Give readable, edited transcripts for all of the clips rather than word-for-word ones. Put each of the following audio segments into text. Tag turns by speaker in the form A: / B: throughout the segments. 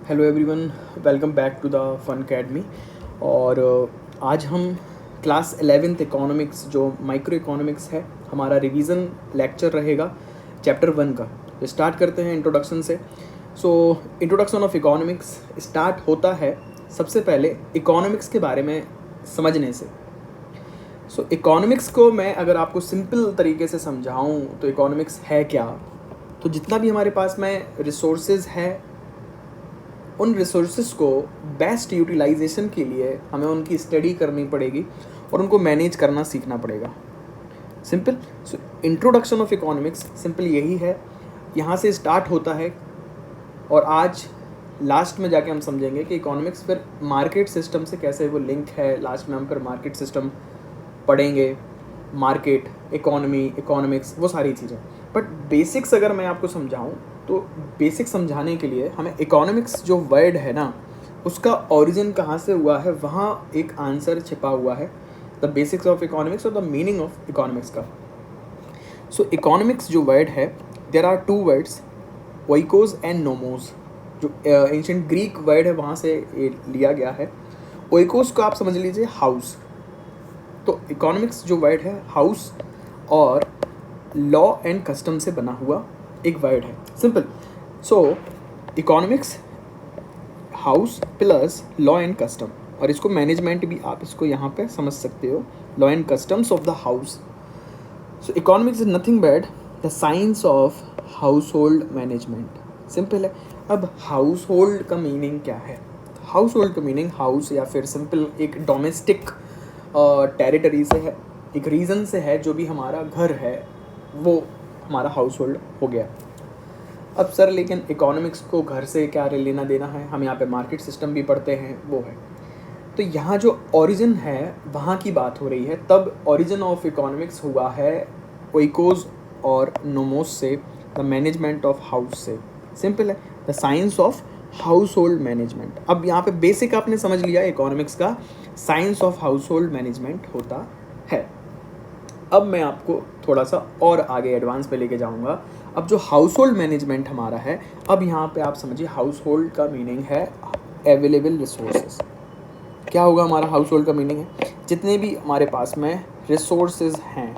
A: Hello everyone, welcome back to the fun academy. और आज हम क्लास 11th इकोनॉमिक्स जो माइक्रो इकोनॉमिक्स है हमारा रिवीजन लेक्चर रहेगा चैप्टर 1 का। तो स्टार्ट करते हैं इंट्रोडक्शन से। So introduction of economics start होता है सबसे पहले इकोनॉमिक्स के बारे में समझने से। सो इकोनॉमिक्स को मैं अगर आपको सिंपल तरीके से समझाऊं तो इकोनॉमिक्स है क्या, तो जितना भी हमारे पास में रिसोर्सेज है उन रिसोर्सेज को बेस्ट यूटिलाइजेशन के लिए हमें उनकी स्टडी करनी पड़ेगी और उनको मैनेज करना सीखना पड़ेगा। Simple. So introduction of economics simple यही है, यहाँ से स्टार्ट होता है और आज लास्ट में जाके हम समझेंगे कि इकोनॉमिक्स फिर मार्केट सिस्टम से कैसे वो लिंक है। लास्ट में हम फिर मार्केट सिस्टम पढ़ेंगे, मार्केट, इकोनॉमी, इकोनॉमिक्स, वो सारी चीज़ें। बट बेसिक्स अगर मैं आपको समझाऊं तो बेसिक समझाने के लिए हमें इकोनॉमिक्स जो वर्ड है ना उसका ओरिजिन कहाँ से हुआ है वहाँ एक आंसर छिपा हुआ है, द बेसिक्स ऑफ इकोनॉमिक्स और द मीनिंग ऑफ इकोनॉमिक्स का। सो इकोनॉमिक्स जो वर्ड है, there are two words, oikos and nomos. जो एंशिएंट ग्रीक वर्ड है वहाँ से लिया गया है। ओइकोस को आप समझ लीजिए हाउस। तो इकोनॉमिक्स जो वर्ड है हाउस और लॉ एंड कस्टम से बना हुआ एक वर्ड है। Simple. So economics house plus law and custom, और इसको मैनेजमेंट भी आप इसको यहाँ पे समझ सकते हो, law and customs of the house. So economics is nothing but the science of household management. Simple है। अब हाउस होल्ड का मीनिंग क्या है? हाउस होल्ड का मीनिंग हाउस या फिर सिंपल एक डोमेस्टिक टेरिटरी से है, एक रीजन से है, जो भी हमारा घर है वो हमारा हाउस होल्ड हो गया। अब सर लेकिन इकोनॉमिक्स को घर से क्या लेना देना है, हम यहाँ पे मार्केट सिस्टम भी पढ़ते हैं, वो है। तो यहाँ जो ओरिजिन है वहाँ की बात हो रही है। तब ओरिजिन ऑफ इकोनॉमिक्स हुआ है ओइकोस और नोमोस से, द मैनेजमेंट ऑफ हाउस से। सिंपल है, the science of household management. अब यहाँ पे बेसिक आपने समझ लिया इकोनॉमिक्स का, science of household management होता है। अब मैं आपको थोड़ा सा और आगे एडवांस पे लेके जाऊंगा। अब जो हाउस होल्ड मैनेजमेंट हमारा है, अब यहाँ पे आप समझिए हाउस होल्ड का मीनिंग है अवेलेबल रिसोर्सेज। क्या होगा हमारा हाउस होल्ड का मीनिंग है? जितने भी हमारे पास में रिसोर्सेज हैं,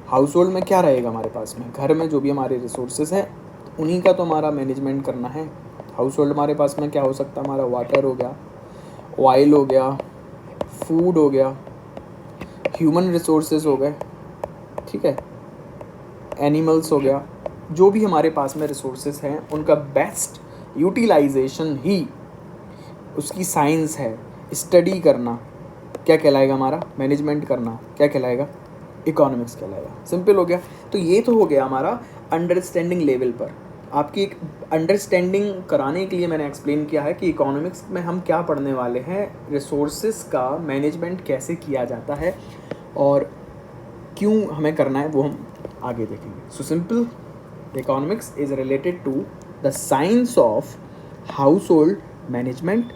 A: हाउस होल्ड में क्या रहेगा हमारे पास में, घर में जो भी हमारे रिसोर्सेज हैं उन्हीं का तो हमारा मैनेजमेंट करना है। हाउस होल्ड हमारे पास में क्या हो सकता है? हमारा वाटर हो गया, ऑयल हो गया, फूड हो गया, ह्यूमन रिसोर्सेज हो गए, ठीक है, एनिमल्स हो गया। जो भी हमारे पास में रिसोर्सेज हैं उनका बेस्ट यूटिलाइजेशन ही उसकी साइंस है। स्टडी करना क्या कहलाएगा? हमारा मैनेजमेंट करना क्या कहलाएगा? इकोनॉमिक्स कहलाएगा। सिंपल हो गया। तो ये तो हो गया हमारा अंडरस्टैंडिंग लेवल पर। आपकी एक अंडरस्टैंडिंग कराने के लिए मैंने एक्सप्लेन किया है कि इकोनॉमिक्स में हम क्या पढ़ने वाले हैं, रिसोर्सेज का मैनेजमेंट कैसे किया जाता है और क्यों हमें करना है, वो हम आगे देखेंगे। So simple, economics is related to the science of household management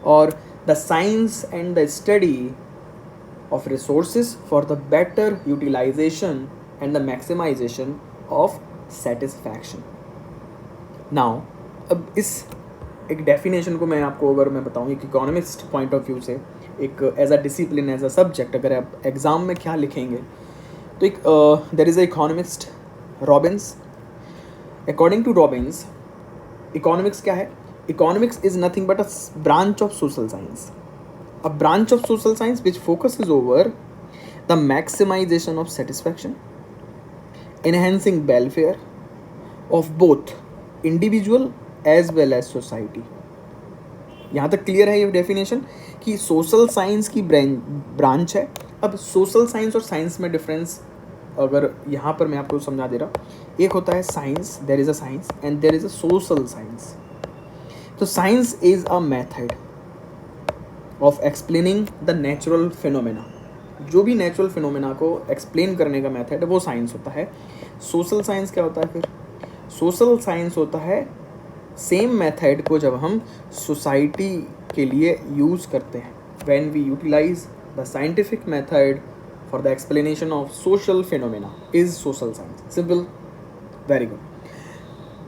A: और the science and the study of resources for the better utilization and the maximization of satisfaction. Now, अब इस एक डेफिनेशन को मैं आपको अगर मैं बताऊँ एक इकोनॉमिक्स पॉइंट ऑफ व्यू से, एक as a discipline, as a subject, अगर आप एग्ज़ाम में क्या लिखेंगे तो एक there is a economist Robbins. According to Robbins, economics क्या है? Economics is nothing but a branch of social science, a branch of social science which focuses over the maximization of satisfaction, enhancing welfare of both individual as well as society. यहाँ तक clear है ये definition कि social science की branch है। अब social science और science में डिफरेंस अगर यहाँ पर मैं आपको समझा दे रहा हूँ, एक होता है science, there is a science and there is a social science. तो science is a method of explaining the natural phenomena. जो भी नेचुरल फिनोमेना को एक्सप्लेन करने का मेथड है वो साइंस होता है। सोशल साइंस क्या होता है फिर? सोशल साइंस होता है सेम मेथड को जब हम सोसाइटी के लिए यूज़ करते हैं, when we utilize the scientific method for the explanation of social phenomena is social science. Simple, very good.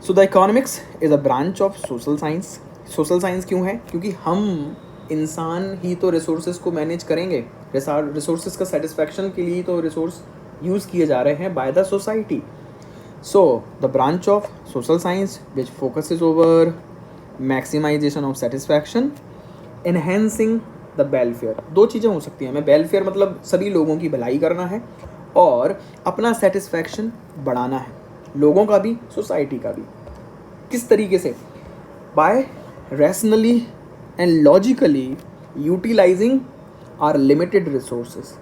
A: So the economics is a branch of social science. Social science क्यों है? क्योंकि हम इंसान ही तो रिसोर्सेज को manage करेंगे, resources का satisfaction के लिए तो रिसोर्स यूज़ किए जा रहे हैं by the society. So the branch of social science which focuses over maximization of satisfaction, enhancing the welfare. दो चीज़ें हो सकती हैं, मैं वेलफेयर मतलब सभी लोगों की भलाई करना है और अपना सेटिस्फैक्शन बढ़ाना है, लोगों का भी सोसाइटी का भी। किस तरीके से? By rationally and logically utilizing our limited resources.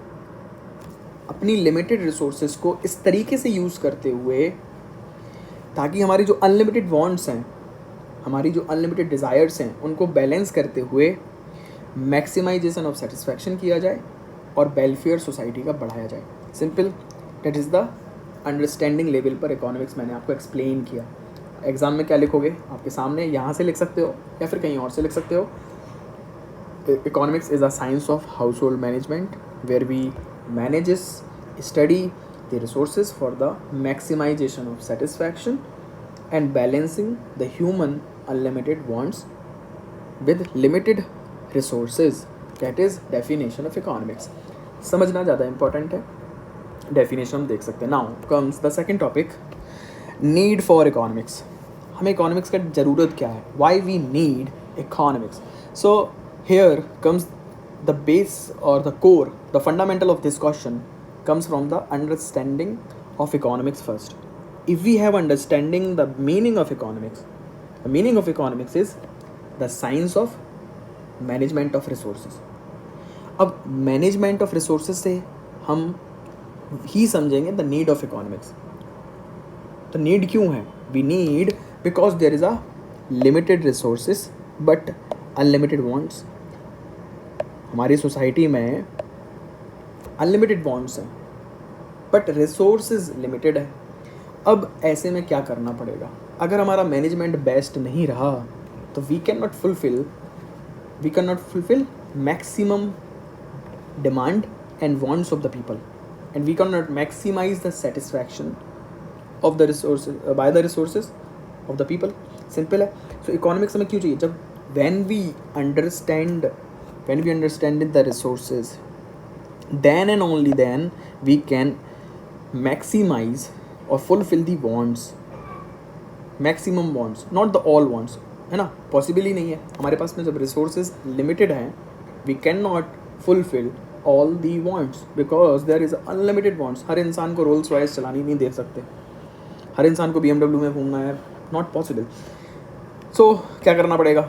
A: अपनी लिमिटेड रिसोर्सेज को इस तरीके से यूज़ करते हुए ताकि हमारी जो अनलिमिटेड वांट्स हैं, हमारी जो अनलिमिटेड डिज़ायर्स हैं, उनको बैलेंस करते हुए मैक्सिमाइजेशन ऑफ सेटिस्फैक्शन किया जाए और वेलफेयर सोसाइटी का बढ़ाया जाए। Simple, that is the understanding level पर इकोनॉमिक्स मैंने आपको एक्सप्लेन किया। एग्ज़ाम में क्या लिखोगे? आपके सामने यहाँ से लिख सकते हो या फिर कहीं और से लिख सकते हो। Economics is a science of household management where we manages study the resources for the maximization of satisfaction and balancing the human unlimited wants with limited resources. That is definition of economics. समझना ज़्यादा important है, definition हम देख सकते हैं। Now comes the second topic, need for economics. हमें economics का ज़रूरत क्या है? Why we need economics? So here comes the base और the core, the fundamental of this question comes from the understanding of economics first. If we have understanding the meaning of economics, the meaning of economics is the science of management of resources. अब management of resources से हम ही समझेंगे the need of economics. तो need क्यों है? We need because there is a limited resources but unlimited wants. हमारी society में unlimited bonds हैं बट रिसोर्सेज लिमिटेड है। अब ऐसे में क्या करना पड़ेगा? अगर हमारा मैनेजमेंट बेस्ट नहीं रहा तो we can not fulfill maximum demand and wants of the people and we can not maximize the satisfaction of the resources by the resources of the people. Simple है। सो इकोनॉमिक्स हमें क्यों चाहिए? जब when we understand the resources, then and only then we can maximize or fulfill the wants, maximum wants, not the all wants, है ना? Possible ही नहीं है हमारे पास में। जब रिसोर्सेज लिमिटेड हैं we cannot fulfill all the wants because there is unlimited wants. हर इंसान को रोल्स रॉयस चलानी नहीं दे सकते, हर इंसान को BMW में घूमना है, नॉट पॉसिबल। सो क्या करना पड़ेगा?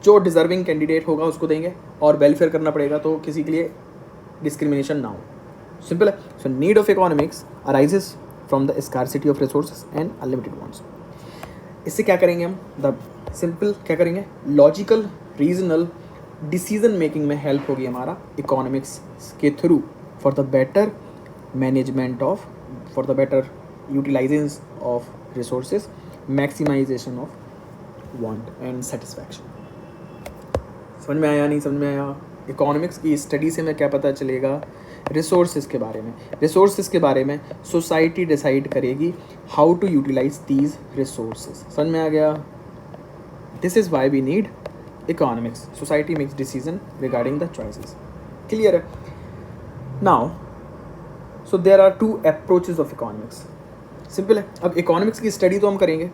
A: जो डिज़र्विंग कैंडिडेट होगा उसको देंगे और वेलफेयर करना पड़ेगा तो किसी के लिए डिस्क्रिमिनेशन ना हो। सिंपल है। So need of economics arises from the scarcity of resources and unlimited wants. इससे क्या करेंगे हम? द सिंपल क्या करेंगे? लॉजिकल रीजनल डिसीजन मेकिंग में हेल्प होगी हमारा इकोनॉमिक्स के through for the better management of, for the better utilization of resources, maximization of want and satisfaction. समझ में आया? नहीं समझ में आया? इकोनॉमिक्स की स्टडी से हमें क्या पता चलेगा? रिसोर्सेज के बारे में। रिसोर्सेज के बारे में सोसाइटी डिसाइड करेगी how to utilise these resources. समझ में आ गया? This is why we need economics. Society makes decision regarding the choices. Clear है? Now so there are two approaches of economics. Simple है। अब इकोनॉमिक्स की स्टडी तो हम करेंगे,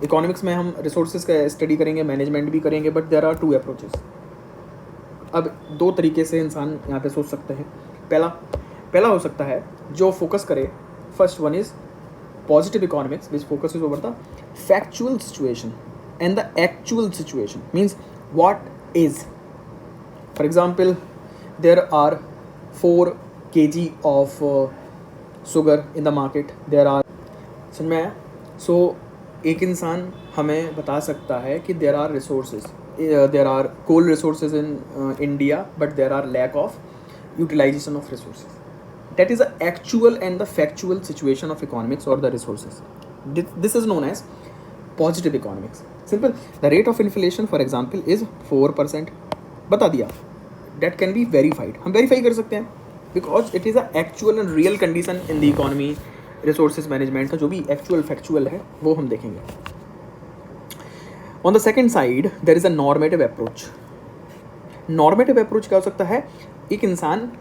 A: इकोनॉमिक्स में हम रिसोर्सेज का स्टडी करेंगे, मैनेजमेंट भी करेंगे, but there are two approaches. अब दो तरीके से इंसान यहाँ पे सोच सकते हैं। पहला हो सकता है जो फोकस करे, first one is positive economics which focus is over the factual situation and the actual situation, means what is. For example there are 4 kg of sugar in the market, there are, समझ में आया? सो एक इंसान हमें बता सकता है कि there are resources, there are coal resources in India but there are lack of utilization of resources. That is the actual and the factual situation of economics or the resources. This is known as positive economics. Simple. The rate of inflation for example is 4%. बता दिया. That can be verified. हम verify कर सकते हैं because it is a actual and real condition in the economy. Resources management का जो भी actual factual है वो हम देखेंगे. On the second side there is a normative approach. Normative approach क्या हो सकता है? एक इंसान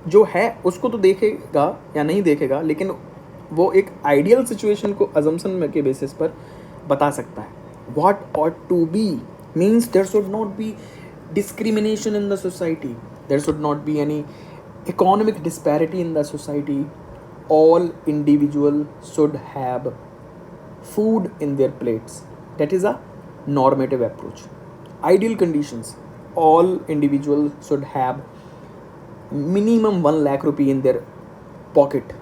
A: जो है उसको तो देखेगा या नहीं देखेगा, लेकिन वो एक आइडियल सिचुएशन को अजम्पशन के बेसिस पर बता सकता है. What ought to be means there should not be discrimination in the society, there should not be any economic disparity in the society. All individuals should have food in their plates. That is a normative approach. Ideal conditions, all individuals should have minimum 1 lakh rupee in their pocket,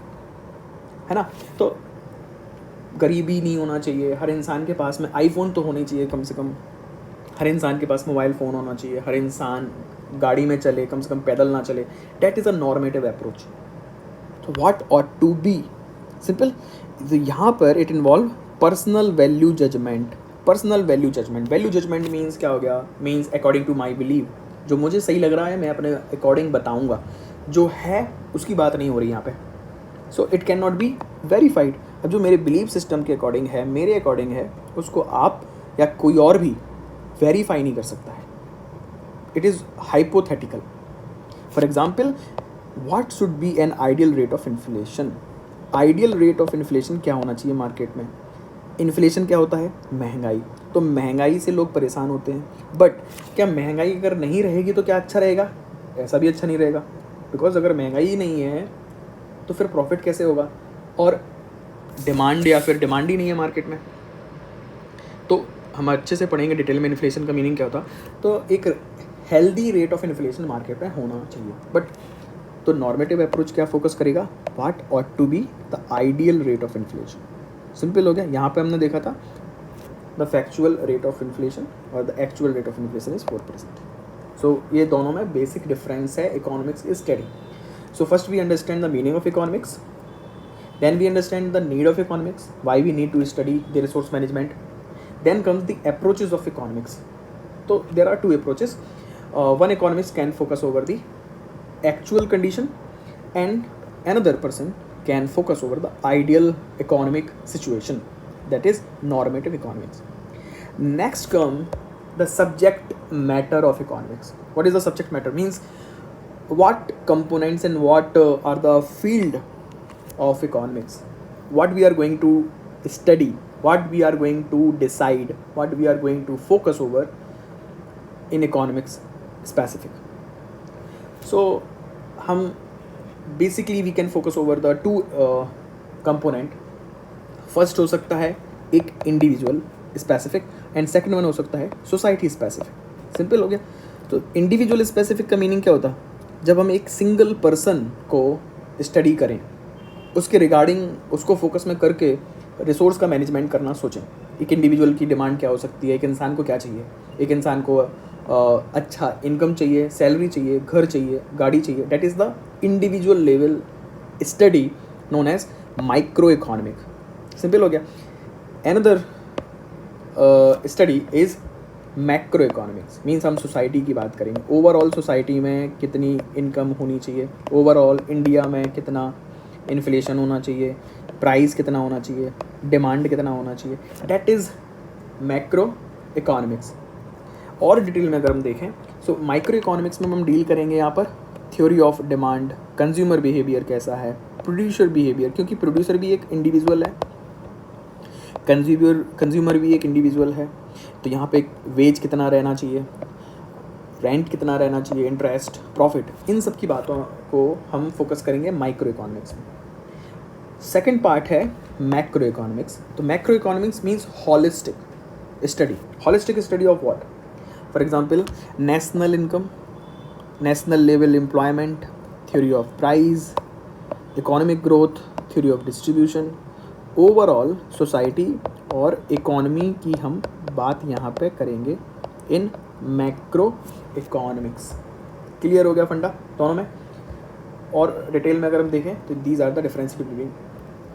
A: है ना. तो गरीबी नहीं होना चाहिए, हर इंसान के पास में आईफोन तो होनी चाहिए कम से कम, हर इंसान के पास मोबाइल फ़ोन होना चाहिए, हर इंसान गाड़ी में चले, कम से कम पैदल ना चले. That is a normative approach. तो what ought to be simple. यहाँ पर it involve personal value judgement. Personal value judgement, value judgement means क्या हो गया? Means according to my believe. जो मुझे सही लग रहा है मैं अपने अकॉर्डिंग बताऊँगा, जो है उसकी बात नहीं हो रही यहाँ पे. So it can not be verified. अब जो मेरे बिलीव सिस्टम के अकॉर्डिंग है, मेरे अकॉर्डिंग है, उसको आप या कोई और भी वेरीफाई नहीं कर सकता है. It is hypothetical. For example, what should be an ideal rate of inflation. Ideal rate of inflation क्या होना चाहिए मार्केट में? इन्फ्लेशन क्या होता है? महंगाई. तो महंगाई से लोग परेशान होते हैं, बट क्या महंगाई अगर नहीं रहेगी तो क्या अच्छा रहेगा? ऐसा भी अच्छा नहीं रहेगा, बिकॉज अगर महंगाई ही नहीं है तो फिर प्रॉफिट कैसे होगा? और डिमांड या फिर डिमांड ही नहीं है मार्केट में. तो हम अच्छे से पढ़ेंगे डिटेल में इन्फ्लेशन का मीनिंग क्या होता. तो एक healthy rate of inflation market में होना चाहिए. बट तो नॉर्मेटिव अप्रोच क्या फोकस करेगा? What ought to be the ideal rate of inflation. Simple हो गया. यहाँ पे हमने देखा था the factual rate of inflation और the actual rate of inflation is 4%. So ये दोनों में बेसिक डिफरेंस है economics is study. So first we understand the meaning of economics, then we understand the need of economics, why we need to study the resource management. Then comes the approaches of economics. So there are two approaches. One economist can focus over the actual condition, and another person can focus over the ideal economic situation, that is normative economics. Next come the subject matter of economics. What is the subject matter? Means what components and what are the field of economics, what we are going to study, what we are going to decide, what we are going to focus over in economics specific. So हम basically we can focus over the two component. first हो सकता है एक individual specific and second one हो सकता है society specific. Simple हो गया. तो individual specific का मीनिंग क्या होता है? जब हम एक सिंगल पर्सन को स्टडी करें, उसके रिगार्डिंग उसको फोकस में करके रिसोर्स का मैनेजमेंट करना सोचें. एक इंडिविजुअल की डिमांड क्या हो सकती है, एक इंसान को क्या चाहिए. एक इंसान को अच्छा इनकम चाहिए, सैलरी चाहिए, घर चाहिए, गाड़ी चाहिए. That is the individual level study known as micro economic. Simple हो गया. Another study is macro economics. Means हम सोसाइटी की बात करेंगे. ओवरऑल सोसाइटी में कितनी इनकम होनी चाहिए, ओवरऑल इंडिया में कितना इन्फ्लेशन होना चाहिए, प्राइस कितना होना चाहिए, डिमांड कितना होना चाहिए. That is macro economics. और डिटेल में अगर हम देखें, सो माइक्रो इकोनॉमिक्स में हम डील करेंगे यहाँ पर theory of demand, consumer behaviour कैसा है, प्रोड्यूसर बिहेवियर, क्योंकि प्रोड्यूसर भी एक इंडिविजुअल है, कंज्यूमर भी एक इंडिविजुअल है. तो यहाँ पे वेज कितना रहना चाहिए, रेंट कितना रहना चाहिए, इंटरेस्ट, प्रॉफिट, इन सब की बातों को हम फोकस करेंगे माइक्रो इकोनॉमिक्स में. सेकेंड पार्ट है मैक्रो इकोनॉमिक्स. तो macro economics means holistic study. Holistic study of what? For example national income, national level employment, theory of price, economic growth, theory of distribution, overall society और economy की हम बात यहाँ पे करेंगे इन macro economics. Clear हो गया फंडा दोनों में. और डिटेल में अगर हम देखें तो these are the difference between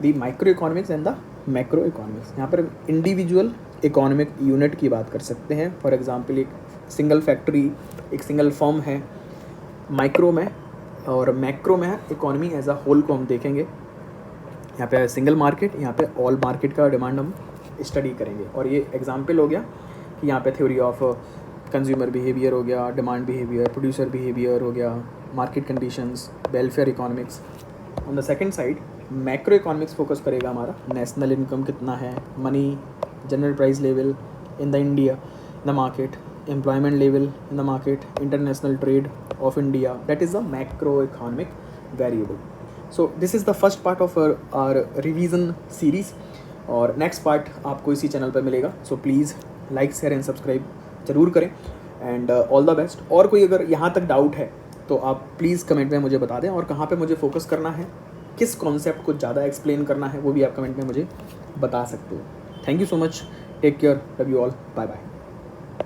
A: the micro economics and the macro economics. यहाँ पर इंडिविजुअल इकोनॉमिक यूनिट की बात कर सकते हैं. फॉर एग्जांपल एक सिंगल फैक्ट्री, एक सिंगल फर्म है माइक्रो में, और मैक्रो में इकोनॉमी एज अ होल को हम देखेंगे. यहाँ पे सिंगल मार्केट, यहाँ पे ऑल मार्केट का डिमांड हम स्टडी करेंगे. और ये एग्जांपल हो गया कि यहाँ पे थ्योरी ऑफ कंज्यूमर बिहेवियर हो गया, डिमांड बिहेवियर, प्रोड्यूसर बिहेवियर हो गया, market conditions, welfare economics. On the second side macro economics focus करेगा हमारा, नेशनल इनकम कितना है, money general price level in the India the market, employment level in the market, international trade of India. That is the macroeconomic variable. So this is the first part of our revision series. और next part आपको इसी channel पर मिलेगा. So please like, share and subscribe ज़रूर करें. And all the best. और कोई अगर यहाँ तक डाउट है तो आप प्लीज़ कमेंट में मुझे बता दें, और कहाँ पे मुझे फोकस करना है, किस कॉन्सेप्ट को ज़्यादा एक्सप्लेन करना है, वो भी आप कमेंट में मुझे बता सकते हो. Thank you so much. Take care. Love you all. Bye bye.